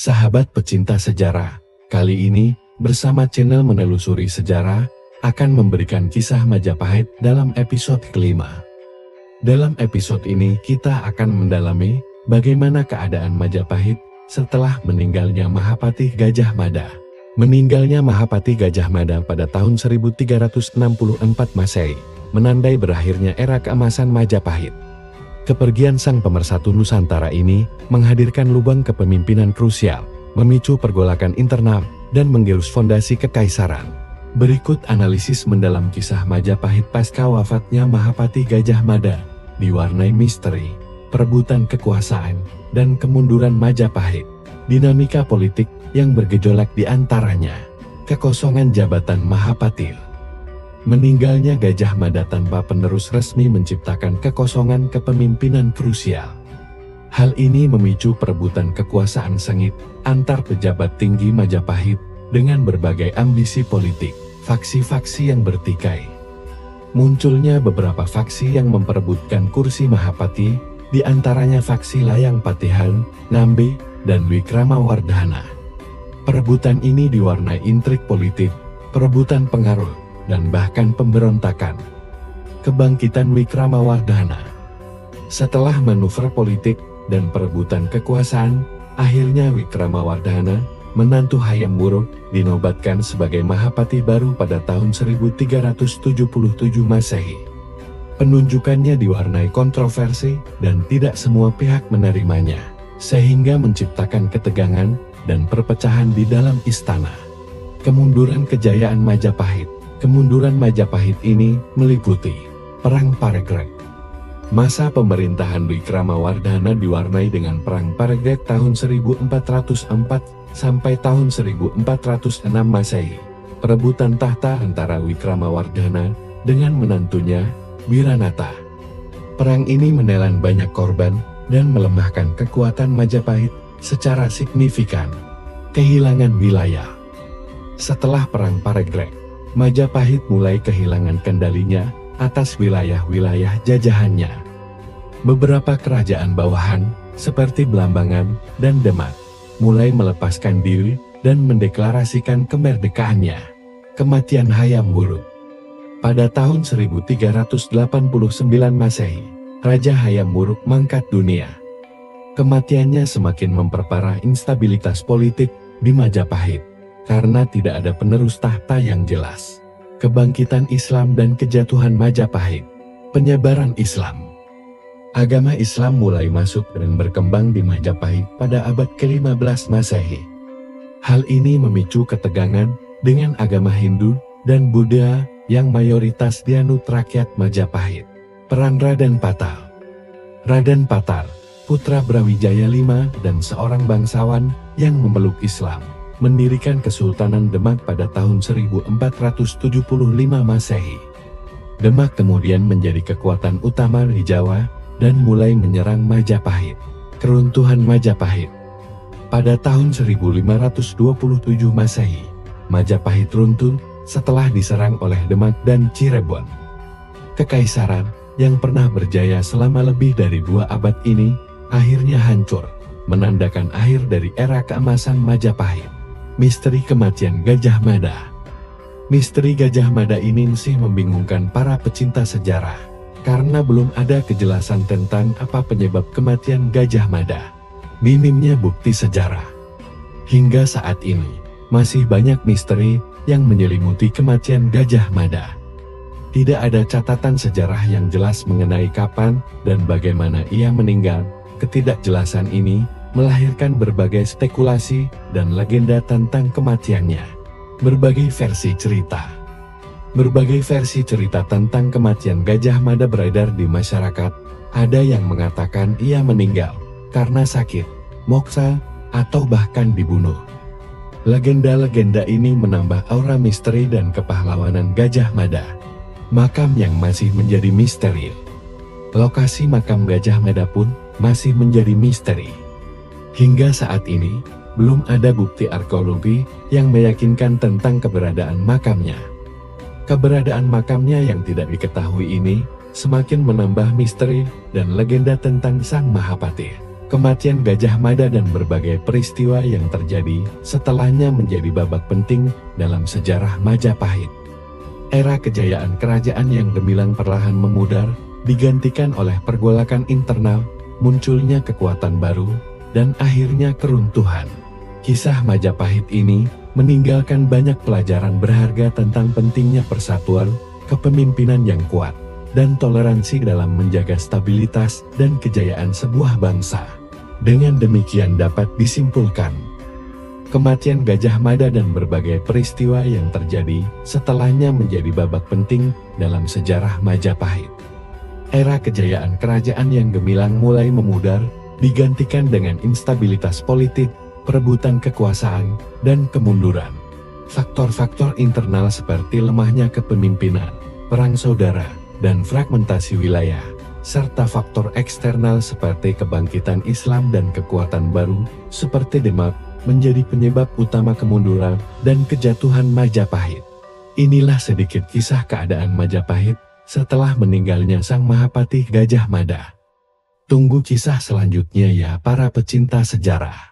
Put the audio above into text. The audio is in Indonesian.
Sahabat pecinta sejarah, kali ini bersama channel Menelusuri Sejarah akan memberikan kisah Majapahit dalam episode kelima. Dalam episode ini kita akan mendalami bagaimana keadaan Majapahit setelah meninggalnya Mahapati Gajah Mada. Meninggalnya Mahapati Gajah Mada pada tahun 1364 Masehi menandai berakhirnya era keemasan Majapahit. Kepergian sang pemersatu Nusantara ini menghadirkan lubang kepemimpinan krusial, memicu pergolakan internal, dan menggerus fondasi kekaisaran. Berikut analisis mendalam kisah Majapahit pasca wafatnya Mahapati Gajah Mada, diwarnai misteri, perebutan kekuasaan, dan kemunduran Majapahit. Dinamika politik yang bergejolak di antaranya, kekosongan jabatan Mahapati. Meninggalnya Gajah Mada tanpa penerus resmi menciptakan kekosongan kepemimpinan krusial. Hal ini memicu perebutan kekuasaan sengit antar pejabat tinggi Majapahit dengan berbagai ambisi politik, faksi-faksi yang bertikai. Munculnya beberapa faksi yang memperebutkan kursi Mahapati, di antaranya faksi Layang Patihan, Nambe, dan Wikramawardhana. Perebutan ini diwarnai intrik politik, perebutan pengaruh, dan bahkan pemberontakan. Kebangkitan Wikramawardhana. Setelah manuver politik dan perebutan kekuasaan, akhirnya Wikramawardhana, menantu Hayam Wuruk, dinobatkan sebagai Mahapati baru pada tahun 1377 Masehi. Penunjukannya diwarnai kontroversi dan tidak semua pihak menerimanya, sehingga menciptakan ketegangan dan perpecahan di dalam istana. Kemunduran kejayaan Majapahit. Kemunduran Majapahit ini meliputi Perang Paregreg. Masa pemerintahan Wikramawardhana diwarnai dengan Perang Paregreg tahun 1404 sampai tahun 1406 Masehi. Perebutan tahta antara Wikramawardhana dengan menantunya, Wiranata. Perang ini menelan banyak korban dan melemahkan kekuatan Majapahit secara signifikan. Kehilangan wilayah. Setelah Perang Paregreg, Majapahit mulai kehilangan kendalinya atas wilayah-wilayah jajahannya. Beberapa kerajaan bawahan, seperti Blambangan dan Demak, mulai melepaskan diri dan mendeklarasikan kemerdekaannya. Kematian Hayam Wuruk. Pada tahun 1389 Masehi, Raja Hayam Wuruk mangkat dunia. Kematiannya semakin memperparah instabilitas politik di Majapahit, karena tidak ada penerus tahta yang jelas. Kebangkitan Islam dan kejatuhan Majapahit. Penyebaran Islam. Agama Islam mulai masuk dan berkembang di Majapahit pada abad ke-15 Masehi. Hal ini memicu ketegangan dengan agama Hindu dan Buddha yang mayoritas dianut rakyat Majapahit. Peran Raden Patar. Raden Patar, putra Brawijaya V dan seorang bangsawan yang memeluk Islam, mendirikan Kesultanan Demak pada tahun 1475 Masehi. Demak kemudian menjadi kekuatan utama di Jawa dan mulai menyerang Majapahit. Keruntuhan Majapahit. Pada tahun 1527 Masehi, Majapahit runtuh setelah diserang oleh Demak dan Cirebon. Kekaisaran yang pernah berjaya selama lebih dari 2 abad ini akhirnya hancur, menandakan akhir dari era keemasan Majapahit. Misteri kematian Gajah Mada. Misteri Gajah Mada ini masih membingungkan para pecinta sejarah, karena belum ada kejelasan tentang apa penyebab kematian Gajah Mada. Minimnya bukti sejarah. Hingga saat ini, masih banyak misteri yang menyelimuti kematian Gajah Mada. Tidak ada catatan sejarah yang jelas mengenai kapan dan bagaimana ia meninggal. Ketidakjelasan ini melahirkan berbagai spekulasi dan legenda tentang kematiannya. Berbagai versi cerita. Berbagai versi cerita tentang kematian Gajah Mada beredar di masyarakat. Ada yang mengatakan ia meninggal karena sakit, moksa, atau bahkan dibunuh. Legenda-legenda ini menambah aura misteri dan kepahlawanan Gajah Mada. Makam yang masih menjadi misteri. Lokasi makam Gajah Mada pun masih menjadi misteri. Hingga saat ini, belum ada bukti arkeologi yang meyakinkan tentang keberadaan makamnya. Keberadaan makamnya yang tidak diketahui ini semakin menambah misteri dan legenda tentang Sang Mahapati. Kematian Gajah Mada dan berbagai peristiwa yang terjadi setelahnya menjadi babak penting dalam sejarah Majapahit. Era kejayaan kerajaan yang gemilang perlahan memudar, digantikan oleh pergolakan internal, munculnya kekuatan baru, dan akhirnya keruntuhan. Kisah Majapahit ini meninggalkan banyak pelajaran berharga tentang pentingnya persatuan, kepemimpinan yang kuat, dan toleransi dalam menjaga stabilitas dan kejayaan sebuah bangsa. Dengan demikian dapat disimpulkan, kematian Gajah Mada dan berbagai peristiwa yang terjadi setelahnya menjadi babak penting dalam sejarah Majapahit. Era kejayaan kerajaan yang gemilang mulai memudar, digantikan dengan instabilitas politik, perebutan kekuasaan, dan kemunduran. Faktor-faktor internal seperti lemahnya kepemimpinan, perang saudara, dan fragmentasi wilayah, serta faktor eksternal seperti kebangkitan Islam dan kekuatan baru, seperti Demak, menjadi penyebab utama kemunduran dan kejatuhan Majapahit. Inilah sedikit kisah keadaan Majapahit setelah meninggalnya Sang Mahapatih Gajah Mada. Tunggu kisah selanjutnya ya para pecinta sejarah.